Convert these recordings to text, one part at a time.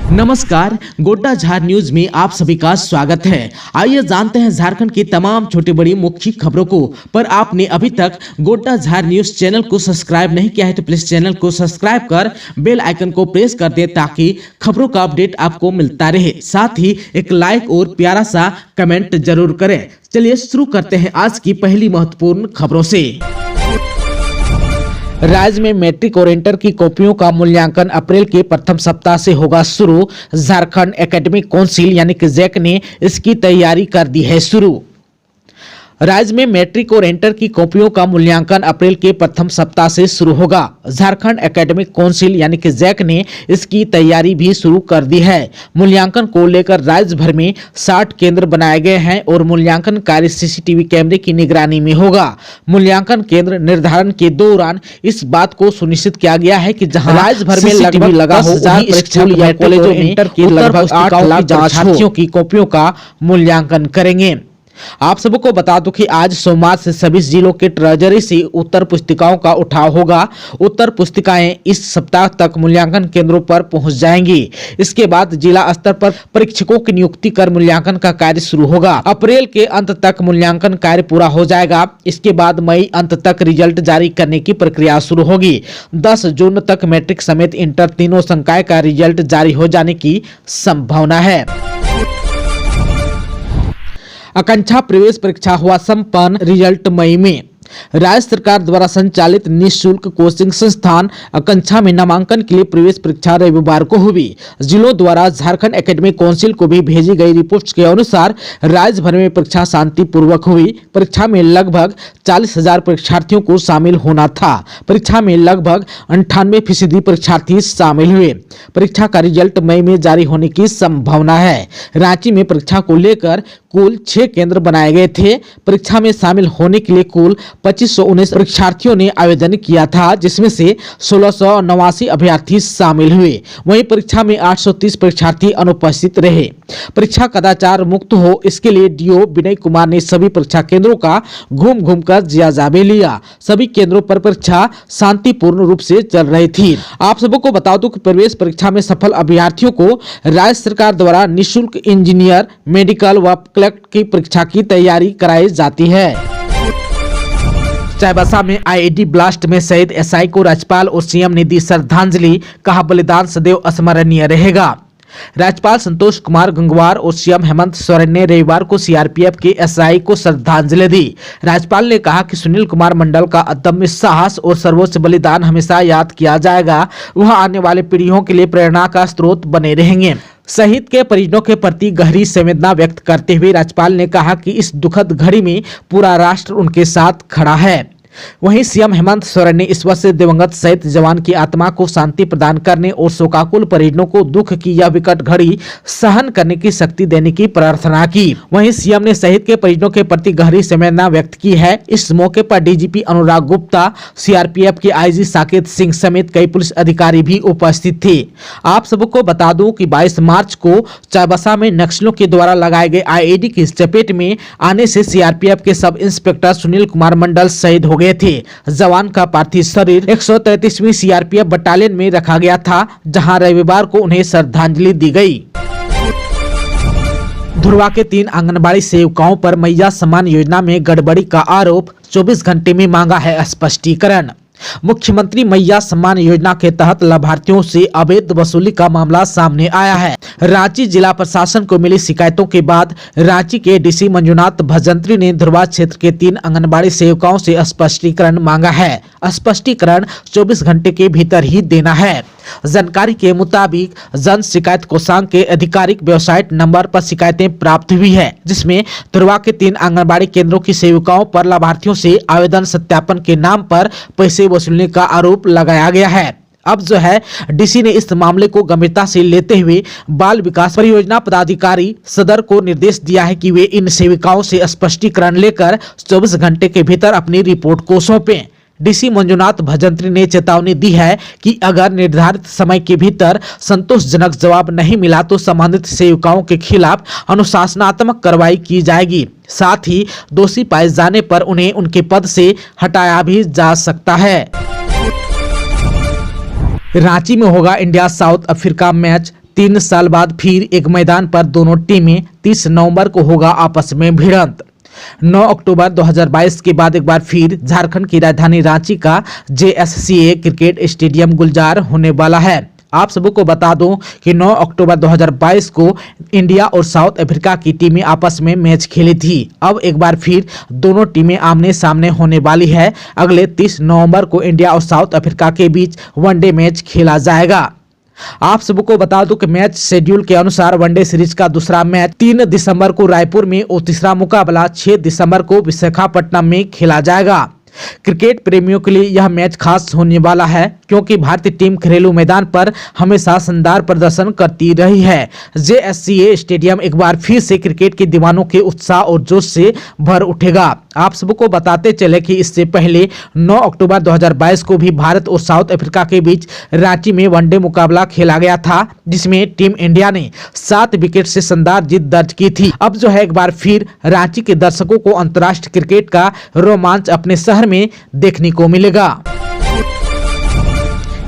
नमस्कार, गोड्डा झार न्यूज में आप सभी का स्वागत है। आइए जानते हैं झारखंड की तमाम छोटी बड़ी मुख्य खबरों को। पर आपने अभी तक गोड्डा झार न्यूज चैनल को सब्सक्राइब नहीं किया है तो प्लीज चैनल को सब्सक्राइब कर बेल आइकन को प्रेस कर दे ताकि खबरों का अपडेट आपको मिलता रहे। साथ ही एक लाइक और प्यारा सा कमेंट जरूर करें। चलिए शुरू करते हैं आज की पहली महत्वपूर्ण खबरों से। राज्य में मैट्रिक और इंटर की कॉपियों का मूल्यांकन अप्रैल के प्रथम सप्ताह से होगा शुरू। झारखंड एकेडमिक काउंसिल यानी कि जैक ने इसकी तैयारी कर दी है शुरू। राज्य में मैट्रिक और इंटर की कॉपियों का मूल्यांकन अप्रैल के प्रथम सप्ताह से शुरू होगा। झारखंड एकेडमिक काउंसिल यानी कि जैक ने इसकी तैयारी भी शुरू कर दी है। मूल्यांकन को लेकर राज्य भर में 60 केंद्र बनाए गए हैं और मूल्यांकन कार्य सीसीटीवी कैमरे की निगरानी में होगा। मूल्यांकन केंद्र निर्धारण के दौरान इस बात को सुनिश्चित किया गया है कि जहां राज्य भर में लगभग लगा हो स्कूल या कॉलेजों में इंटर के लगभग 8 लाख छात्रों की कॉपियों का मूल्यांकन करेंगे। आप सबको बता दूं कि आज सोमवार से सभी जिलों के ट्रेजरी से उत्तर पुस्तिकाओं का उठाव होगा। उत्तर पुस्तिकाएं इस सप्ताह तक मूल्यांकन केंद्रों पर पहुंच जाएंगी। इसके बाद जिला स्तर पर परीक्षकों की नियुक्ति कर मूल्यांकन का कार्य शुरू होगा। अप्रैल के अंत तक मूल्यांकन कार्य पूरा हो जाएगा। इसके बाद मई अंत तक रिजल्ट जारी करने की प्रक्रिया शुरू होगी। 10 जून तक मैट्रिक समेत इंटर तीनों संकाय का रिजल्ट जारी हो जाने की संभावना है। आकांक्षा प्रवेश परीक्षा हुआ संपन्न, रिजल्ट मई में। राज्य सरकार द्वारा संचालित निःशुल्क कोचिंग संस्थान आकांक्षा में नामांकन के लिए प्रवेश परीक्षा रविवार को हुई। जिलों द्वारा झारखंड एकेडमिक काउंसिल को भी भेजी गई रिपोर्ट के अनुसार राज्य भर में परीक्षा शांतिपूर्वक हुई। परीक्षा में लगभग 40,000 परीक्षार्थियों को शामिल होना था। परीक्षा में लगभग 98% परीक्षार्थी शामिल हुए। परीक्षा का रिजल्ट मई में जारी होने की संभावना है। रांची में परीक्षा को लेकर कुल 6 केंद्र बनाए गए थे। परीक्षा में शामिल होने के लिए कुल 2519 परीक्षार्थियों ने आवेदन किया था, जिसमें से 1689 अभ्यर्थी शामिल हुए। वहीं परीक्षा में 830 परीक्षार्थी अनुपस्थित रहे। परीक्षा कदाचार मुक्त हो, इसके लिए डीओ विनय कुमार ने सभी परीक्षा केंद्रों का घूम कर जायजा लिया। सभी केंद्रों पर परीक्षा शांतिपूर्ण रूप से चल रही थी। आप सबको बता दूं कि प्रवेश परीक्षा में सफल अभ्यर्थियों को राज्य सरकार द्वारा निःशुल्क इंजीनियर, मेडिकल व कलेक्टर की परीक्षा की तैयारी कराई जाती है। चाईबासा में आईईडी ब्लास्ट में शहीद एसआई को राज्यपाल और सीएम ने दी श्रद्धांजलि, कहा बलिदान सदैव स्मरणीय रहेगा। राज्यपाल संतोष कुमार गंगवार और सीएम हेमंत सोरेन ने रविवार को सीआरपीएफ के एसआई को श्रद्धांजलि दी। राज्यपाल ने कहा कि सुनील कुमार मंडल का अदम्य साहस और सर्वोच्च बलिदान हमेशा याद किया जाएगा। वह आने वाले पीढ़ियों के लिए प्रेरणा का स्रोत बने रहेंगे। शहीद के परिजनों के प्रति गहरी संवेदना व्यक्त करते हुए राज्यपाल ने कहा कि इस दुखद घड़ी में पूरा राष्ट्र उनके साथ खड़ा है। वहीं सीएम हेमंत सोरेन ने इस वर्ष दिवंगत शहीद जवान की आत्मा को शांति प्रदान करने और शोकाकुल परिजनों को दुख की यह विकट घड़ी सहन करने की शक्ति देने की प्रार्थना की। वहीं सीएम ने शहीद के परिजनों के प्रति गहरी संवेदना व्यक्त की है। इस मौके पर डीजीपी अनुराग गुप्ता, सीआरपीएफ के आईजी साकेत सिंह समेत कई पुलिस अधिकारी भी उपस्थित थे। आप सबको बता दूं कि 22 मार्च को चाईबासा में नक्सलियों के द्वारा लगाए गए आईईडी की चपेट में आने से सीआरपीएफ के सब इंस्पेक्टर सुनील कुमार मंडल शहीद हो गए थे। जवान का पार्थिव शरीर 133वीं सीआरपीएफ बटालियन में रखा गया था, जहां रविवार को उन्हें श्रद्धांजलि दी गई। धुरवा के 3 आंगनबाड़ी सेविकाओं पर मैया सम्मान योजना में गड़बड़ी का आरोप, 24 घंटे में मांगा है स्पष्टीकरण। मुख्यमंत्री मैया सम्मान योजना के तहत लाभार्थियों से अवैध वसूली का मामला सामने आया है। रांची जिला प्रशासन को मिली शिकायतों के बाद रांची के डीसी मंजुनाथ भजंत्री ने धुरवा क्षेत्र के 3 आंगनबाड़ी सेविकाओं से स्पष्टीकरण मांगा है। स्पष्टीकरण 24 घंटे के भीतर ही देना है। जानकारी के मुताबिक जन शिकायत कोषांग के आधिकारिक वेबसाइट नंबर पर शिकायतें प्राप्त हुई है, जिसमें धुरवा के 3 आंगनबाड़ी केंद्रों की सेविकाओं पर लाभार्थियों से आवेदन सत्यापन के नाम पर पैसे वसूलने का आरोप लगाया गया है। अब जो है डीसी ने इस मामले को गंभीरता से लेते हुए बाल विकास परियोजना पदाधिकारी सदर को निर्देश दिया है कि वे इन सेविकाओं से स्पष्टीकरण लेकर 24 घंटे के भीतर अपनी रिपोर्ट को सौंपें। डीसी मंजुनाथ भजंत्री ने चेतावनी दी है कि अगर निर्धारित समय के भीतर संतोषजनक जवाब नहीं मिला तो संबंधित सेविकाओं के खिलाफ अनुशासनात्मक कार्रवाई की जाएगी। साथ ही दोषी पाए जाने पर उन्हें उनके पद से हटाया भी जा सकता है। रांची में होगा इंडिया साउथ अफ्रीका मैच, 3 साल बाद फिर एक मैदान पर दोनों टीमें 30 नवंबर को होगा आपस में भिड़ंत। 9 अक्टूबर 2022 के बाद एक बार फिर झारखंड की राजधानी रांची का JSCA क्रिकेट स्टेडियम गुलजार होने वाला है। आप सबको बता दूं कि 9 अक्टूबर 2022 को इंडिया और साउथ अफ्रीका की टीमें आपस में मैच खेली थी। अब एक बार फिर दोनों टीमें आमने सामने होने वाली है। अगले 30 नवंबर को इंडिया और साउथ अफ्रीका के बीच वनडे मैच खेला जाएगा। आप सबको बता दूं कि मैच शेड्यूल के अनुसार वनडे सीरीज का दूसरा मैच 3 दिसंबर को रायपुर में और तीसरा मुकाबला 6 दिसंबर को विशाखापट्टनम में खेला जाएगा। क्रिकेट प्रेमियों के लिए यह मैच खास होने वाला है क्योंकि भारतीय टीम घरेलू मैदान पर हमेशा शानदार प्रदर्शन करती रही है। JSCA स्टेडियम एक बार फिर से क्रिकेट के दीवानों के उत्साह और जोश से भर उठेगा। आप सबको बताते चले कि इससे पहले 9 अक्टूबर 2022 को भी भारत और साउथ अफ्रीका के बीच रांची में वनडे मुकाबला खेला गया था, जिसमें टीम इंडिया ने 7 विकेट से शानदार जीत दर्ज की थी। अब जो है एक बार फिर रांची के दर्शकों को अंतर्राष्ट्रीय क्रिकेट का रोमांच अपने शहर में देखने को मिलेगा।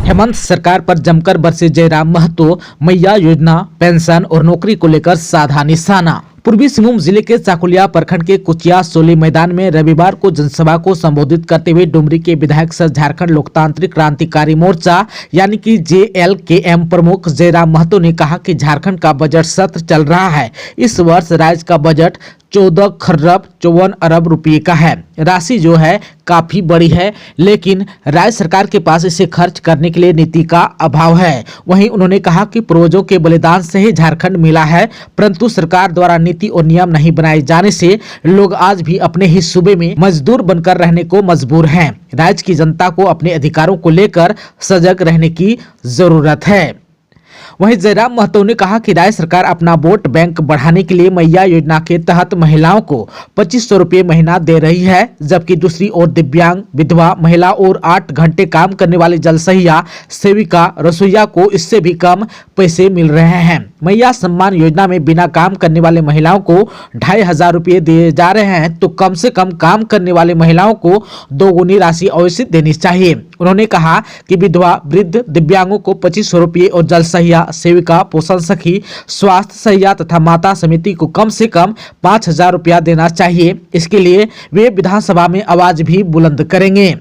हेमंत सरकार पर जमकर बरसे जयराम महतो, मैया योजना, पेंशन और नौकरी को लेकर साधा निशाना। पूर्वी सिंहभूम जिले के चाकुलिया प्रखंड के कुचिया सोली मैदान में रविवार को जनसभा को संबोधित करते हुए डुमरी के विधायक सह झारखंड लोकतांत्रिक क्रांतिकारी मोर्चा यानी कि JLKM प्रमुख जयराम महतो ने कहा कि झारखंड का बजट सत्र चल रहा है। इस वर्ष राज्य का बजट 14 खरब 54 अरब रुपये का है। राशि जो है काफी बड़ी है, लेकिन राज्य सरकार के पास इसे खर्च करने के लिए नीति का अभाव है। वहीं उन्होंने कहा कि पूर्वजों के बलिदान से ही झारखंड मिला है, परंतु सरकार द्वारा नीति और नियम नहीं बनाए जाने से लोग आज भी अपने ही सूबे में मजदूर बनकर रहने को मजबूर हैं। राज्य की जनता को अपने अधिकारों को लेकर सजग रहने की जरूरत है। वहीं जयराम महतो ने कहा कि राज्य सरकार अपना वोट बैंक बढ़ाने के लिए मैया योजना के तहत महिलाओं को 2500 रुपये महीना दे रही है, जबकि दूसरी ओर दिव्यांग, विधवा महिला और 8 घंटे काम करने वाली जलसहिया, सेविका, रसोईया को इससे भी कम पैसे मिल रहे हैं। मैया सम्मान योजना में बिना काम करने वाले महिलाओं को 2500 रुपये दिए जा रहे हैं, तो कम से कम काम करने वाले महिलाओं को दोगुनी राशि अवश्य देनी चाहिए। उन्होंने कहा कि विधवा, वृद्ध, दिव्यांगों को 2500 रुपये और जलसहिया, सेविका, पोषण सखी, स्वास्थ्य सहिया तथा माता समिति को कम से कम 5000 रुपया देना चाहिए। इसके लिए वे विधानसभा में आवाज भी बुलंद करेंगे।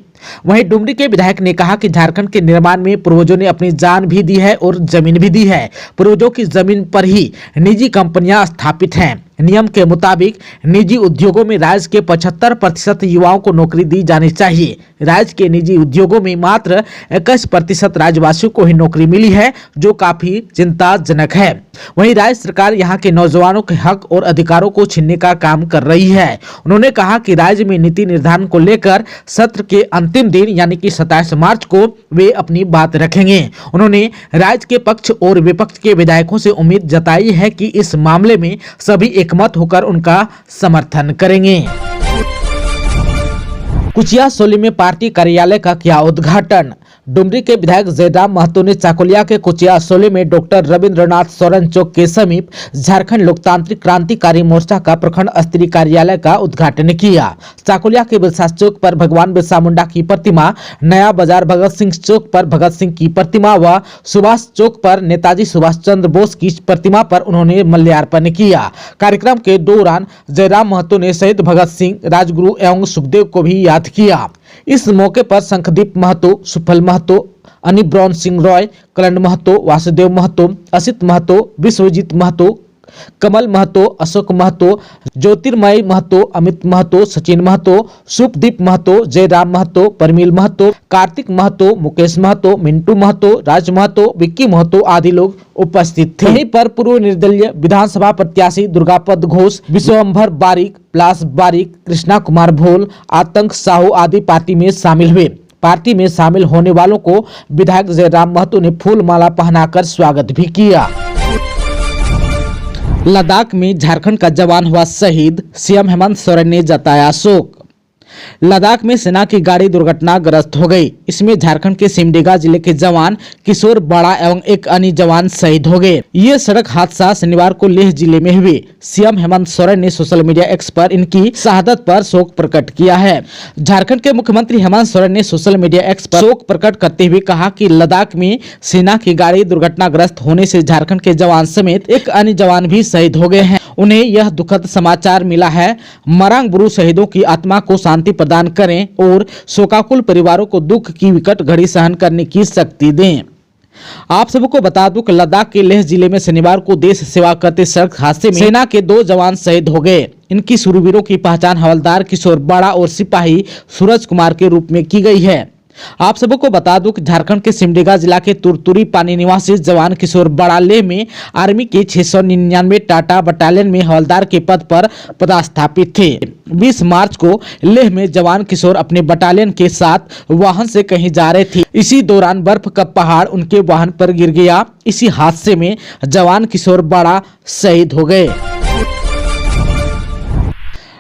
वहीं डुमरी के विधायक ने कहा कि झारखंड के निर्माण में पूर्वजों ने अपनी जान भी दी है और जमीन भी दी है। पूर्वजों की जमीन पर ही निजी कंपनियां स्थापित हैं। नियम के मुताबिक निजी उद्योगों में राज्य के 75% युवाओं को नौकरी दी जानी चाहिए। राज्य के निजी उद्योगों में मात्र 21% राज्यवासियों को ही नौकरी मिली है, जो काफी चिंताजनक है। वहीं राज्य सरकार यहां के नौजवानों के हक और अधिकारों को छीनने का काम कर रही है। उन्होंने कहा कि राज्य में नीति निर्धारण को लेकर सत्र के अंतिम दिन यानी कि 27 मार्च को वे अपनी बात रखेंगे। उन्होंने राज्य के पक्ष और विपक्ष के विधायकों से उम्मीद जताई है कि इस मामले में सभी एकमत होकर उनका समर्थन करेंगे। कुचिया सोली में पार्टी कार्यालय का किया उद्घाटन। डुमरी के विधायक जयराम महतो ने चाकुलिया के कुचिया सोली में डॉक्टर रविंद्रनाथ सोरेन चौक के समीप झारखंड लोकतांत्रिक क्रांतिकारी मोर्चा का प्रखंड स्तरीय कार्यालय का उद्घाटन किया। चाकुलिया के बिरसा चौक पर भगवान बिरसा मुंडा की प्रतिमा, नया बाजार भगत सिंह चौक पर भगत सिंह की प्रतिमा व सुभाष चौक पर नेताजी सुभाष चंद्र बोस की प्रतिमा पर उन्होंने माल्यार्पण किया। कार्यक्रम के दौरान जयराम महतो ने शहीद भगत सिंह, राजगुरु एवं सुखदेव को भी याद किया। इस मौके पर शंखदीप महतो, सुफल महतो, अनिब्रॉन सिंह रॉय, करण महतो, वासुदेव महतो, असित महतो, विश्वजीत महतो, कमल महतो, अशोक महतो, ज्योतिर्मय महतो, अमित महतो, सचिन महतो, सुपदीप महतो, जयराम महतो, परमील महतो, कार्तिक महतो, मुकेश महतो, मिंटू महतो, राज महतो, विक्की महतो आदि लोग उपस्थित थे। वहीं पर पूर्व निर्दलीय विधानसभा प्रत्याशी दुर्गापद घोष, विश्वंभर बारिक, प्लास बारिक, कृष्णा कुमार भोल, आतंक साहू आदि पार्टी में शामिल हुए। पार्टी में शामिल होने वालों को विधायक जयराम महतो ने फूल माला पहनाकर स्वागत भी किया। लद्दाख में झारखंड का जवान हुआ शहीद, सीएम हेमंत सोरेन ने जताया शोक। लद्दाख में सेना की गाड़ी दुर्घटनाग्रस्त हो गई। इसमें झारखंड के सिमडेगा जिले के जवान किशोर बड़ा एवं एक अन्य जवान शहीद हो गए। ये सड़क हादसा शनिवार को लेह जिले में हुए। सीएम हेमंत सोरेन ने सोशल मीडिया एक्स पर इनकी शहादत पर शोक प्रकट किया है। झारखंड के मुख्यमंत्री हेमंत सोरेन ने सोशल मीडिया एक्स पर शोक प्रकट करते हुए कहा कि लद्दाख में सेना की गाड़ी दुर्घटनाग्रस्त होने से झारखंड के जवान समेत एक अन्य जवान भी शहीद हो गए हैं। उन्हें यह दुखद समाचार मिला है। मरांग बुरु शहीदों की आत्मा को शांति प्रदान करें और शोकाकुल परिवारों को दुख की विकट घड़ी सहन करने की शक्ति दें। आप सबको बता दूं कि लद्दाख के लेह जिले में शनिवार को देश सेवा करते सड़क हादसे में सेना के 2 जवान शहीद हो गए। इनकी शूरवीरों की पहचान हवलदार किशोर बड़ा और सिपाही सूरज कुमार के रूप में की गई है। आप सबको बता दूं कि झारखंड के सिमडेगा जिला के तुरतुरी पानी निवासी जवान किशोर बड़ा लेह में आर्मी के 699 टाटा बटालियन में हवलदार के पद पर पदस्थापित थे। 20 मार्च को लेह में जवान किशोर अपने बटालियन के साथ वाहन से कहीं जा रहे थे। इसी दौरान बर्फ का पहाड़ उनके वाहन पर गिर गया। इसी हादसे में जवान किशोर बड़ा शहीद हो गए।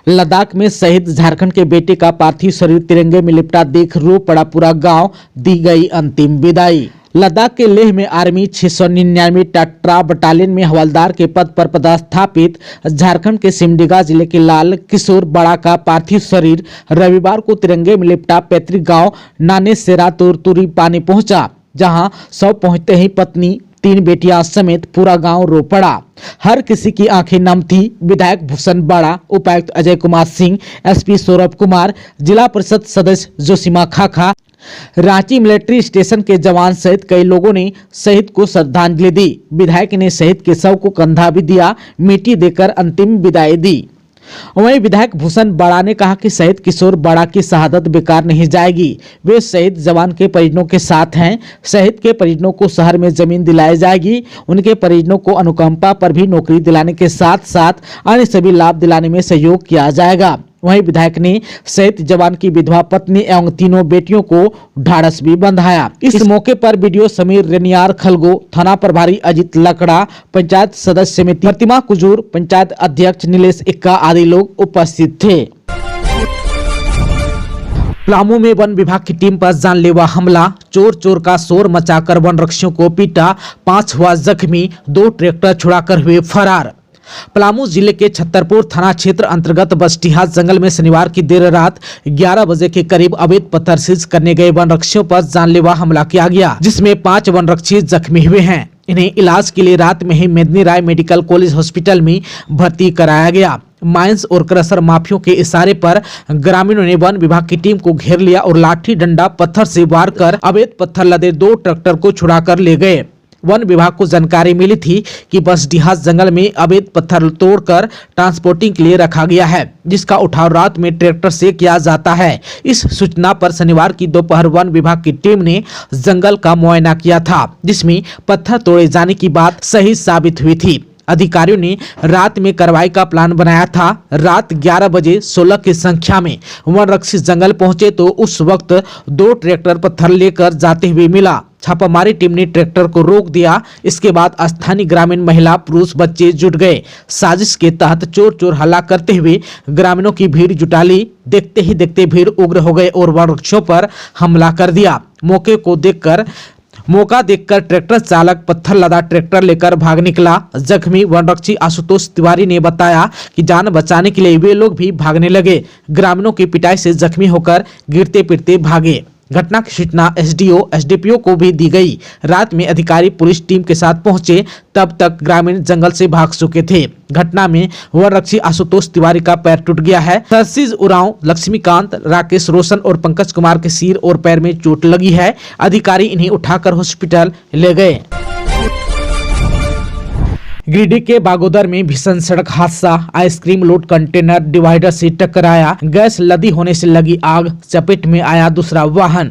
लद्दाख में शहीद झारखंड के बेटे का पार्थिव शरीर तिरंगे में लिपटा देख रो पड़ा पूरा गांव, दी गई अंतिम विदाई। लद्दाख के लेह में आर्मी 699 टाटा बटालियन में हवलदार के पद पर पदस्थापित झारखंड के सिमडेगा जिले के लाल किशोर बड़ा का पार्थिव शरीर रविवार को तिरंगे में लिपटा पैतृक गांव नानेसेरा तुरतुरी पानी पहुंचा, जहां शव पहुंचते ही पत्नी 3 बेटियां समेत पूरा गांव रो पड़ा। हर किसी की आंखें नम थी। विधायक भूषण बड़ा, उपायुक्त अजय कुमार सिंह, एसपी सौरभ कुमार, जिला परिषद सदस्य जोशीमा खाखा, रांची मिलिट्री स्टेशन के जवान सहित कई लोगों ने शहीद को श्रद्धांजलि दी। विधायक ने शहीद के शव को कंधा भी दिया, मिट्टी देकर अंतिम विदाई दी। वहीं विधायक भूषण बड़ा ने कहा कि शहीद किशोर बड़ा की शहादत बेकार नहीं जाएगी। वे शहीद जवान के परिजनों के साथ हैं। शहीद के परिजनों को शहर में जमीन दिलाई जाएगी। उनके परिजनों को अनुकंपा पर भी नौकरी दिलाने के साथ साथ अन्य सभी लाभ दिलाने में सहयोग किया जाएगा। वहीं विधायक ने शहीद जवान की विधवा पत्नी एवं 3 बेटियों को ढाढ़स भी बंधाया। इस मौके पर बीडीओ समीर रेनियार खलगो, थाना प्रभारी अजित लकड़ा, पंचायत सदस्य समिति प्रतिमा कुजूर, पंचायत अध्यक्ष नीलेश इक्का आदि लोग उपस्थित थे। पलामू में वन विभाग की टीम पर जानलेवा हमला, चोर चोर का शोर मचाकर वन रक्षियों को पीटा, 5 हुआ जख्मी, 2 ट्रैक्टर छुड़ाकर हुए फरार। पलामू जिले के छतरपुर थाना क्षेत्र अंतर्गत बस्टिहा जंगल में शनिवार की देर रात 11 बजे के करीब अवैध पत्थर सीज करने गए वन रक्षियों पर जानलेवा हमला किया गया, जिसमें 5 वन रक्षी जख्मी हुए हैं। इन्हें इलाज के लिए रात में ही मेदिनी राय मेडिकल कॉलेज हॉस्पिटल में भर्ती कराया गया। माइंस और क्रशर माफियों के इशारे पर ग्रामीणों ने वन विभाग की टीम को घेर लिया और लाठी डंडा पत्थर से वार कर अवैध पत्थर लदे 2 ट्रैक्टर को छुड़ाकर ले गए। वन विभाग को जानकारी मिली थी कि बसडीहा जंगल में अवैध पत्थर तोड़कर ट्रांसपोर्टिंग के लिए रखा गया है, जिसका उठाव रात में ट्रैक्टर से किया जाता है। इस सूचना पर शनिवार की दोपहर वन विभाग की टीम ने जंगल का मुआयना किया था, जिसमें पत्थर तोड़े जाने की बात सही साबित हुई थी। अधिकारियों ने रात में कार्रवाई का प्लान बनाया था। रात 11 बजे 16 की संख्या में वन रक्षी जंगल पहुंचे तो उस वक्त 2 ट्रैक्टर पत्थर लेकर जाते हुए मिला। छापामारी टीम ने ट्रैक्टर को रोक दिया। इसके बाद स्थानीय ग्रामीण महिला, पुरुष, बच्चे जुट गए। साजिश के तहत चोर चोर हल्ला करते हुए ग्रामीणों की भीड़ जुटा ली। देखते ही देखते भीड़ उग्र हो गए और वन वृक्षों पर हमला कर दिया। मौका देखकर ट्रैक्टर चालक पत्थर लदा ट्रैक्टर लेकर भाग निकला। जख्मी वनरक्षी आशुतोष तिवारी ने बताया कि जान बचाने के लिए वे लोग भी भागने लगे। ग्रामीणों की पिटाई से जख्मी होकर गिरते पिटते भागे। घटना की सूचना एसडीओ, एसडीपीओ को भी दी गई। रात में अधिकारी पुलिस टीम के साथ पहुंचे, तब तक ग्रामीण जंगल से भाग चुके थे। घटना में वनरक्षी आशुतोष तिवारी का पैर टूट गया है। सरसीज उरांव, लक्ष्मीकांत, राकेश रोशन और पंकज कुमार के सिर और पैर में चोट लगी है। अधिकारी इन्हें उठाकर हॉस्पिटल ले गए। गिरिडीह के बागोदर में भीषण सड़क हादसा, आइसक्रीम लोड कंटेनर डिवाइडर से टकराया, गैस लदी होने से लगी आग, चपेट में आया दूसरा वाहन।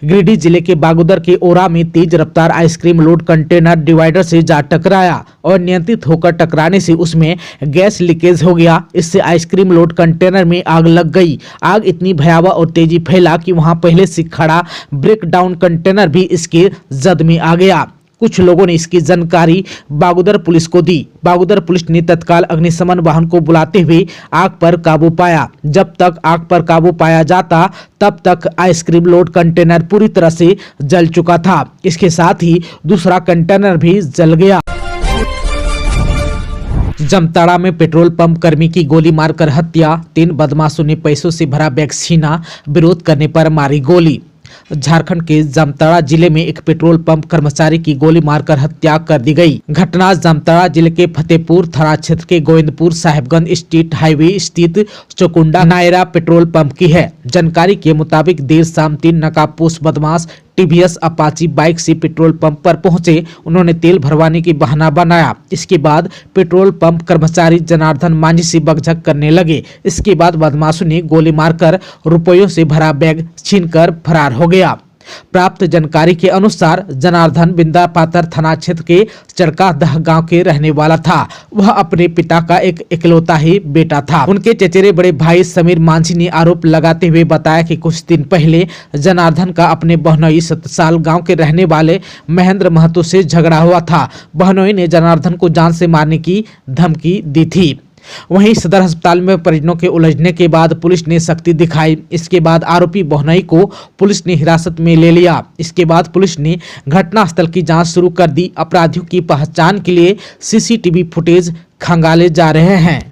गिरिडीह जिले के बागोदर के ओरा में तेज रफ्तार आइसक्रीम लोड कंटेनर डिवाइडर से जा टकराया और नियंत्रित होकर टकराने से उसमें गैस लीकेज हो गया। इससे आइसक्रीम लोड कंटेनर में आग लग गई। आग इतनी भयावह और तेजी फैला कि वहां पहले से खड़ा ब्रेक डाउन कंटेनर भी इसके जद में आ गया। कुछ लोगों ने इसकी जानकारी बागोदर पुलिस को दी। बागोदर पुलिस ने तत्काल अग्निशमन वाहन को बुलाते हुए आग पर काबू पाया। जब तक आग पर काबू पाया जाता तब तक आइसक्रीम लोड कंटेनर पूरी तरह से जल चुका था। इसके साथ ही दूसरा कंटेनर भी जल गया। जामताड़ा में पेट्रोल पंप कर्मी की गोली मारकर हत्या। 3 बदमाशों ने पैसों से भरा बैग छीना, विरोध करने पर मारी गोली। झारखंड के जामताड़ा जिले में एक पेट्रोल पंप कर्मचारी की गोली मारकर हत्या कर दी गई। घटना जामताड़ा जिले के फतेहपुर थाना क्षेत्र के गोविंदपुर साहिबगंज स्टेट हाईवे स्थित चौकुंडा नायरा पेट्रोल पंप की है। जानकारी के मुताबिक देर शाम 3 नकाबपोश बदमाश टीवीएस अपाची बाइक से पेट्रोल पंप पर पहुंचे। उन्होंने तेल भरवाने की बहाना बनाया। इसके बाद पेट्रोल पंप कर्मचारी जनार्दन मांझी से बकझक करने लगे। इसके बाद बदमाशों ने गोली मारकर रुपयों से भरा बैग छीनकर फरार हो गया। प्राप्त जानकारी के अनुसार जनार्दन बिंदा पातर थाना क्षेत्र के चरकादह गांव के रहने वाला था। वह अपने पिता का एक इकलौता ही बेटा था। उनके चचेरे बड़े भाई समीर मांझी ने आरोप लगाते हुए बताया कि कुछ दिन पहले जनार्दन का अपने बहनोई 7 साल गांव के रहने वाले महेंद्र महतो से झगड़ा हुआ था। बहनोई ने जनार्दन को जान से मारने की धमकी दी थी। वहीं सदर अस्पताल में परिजनों के उलझने के बाद पुलिस ने सख्ती दिखाई। इसके बाद आरोपी बहनोई को पुलिस ने हिरासत में ले लिया। इसके बाद पुलिस ने घटनास्थल की जांच शुरू कर दी। अपराधियों की पहचान के लिए सीसीटीवी फुटेज खंगाले जा रहे हैं।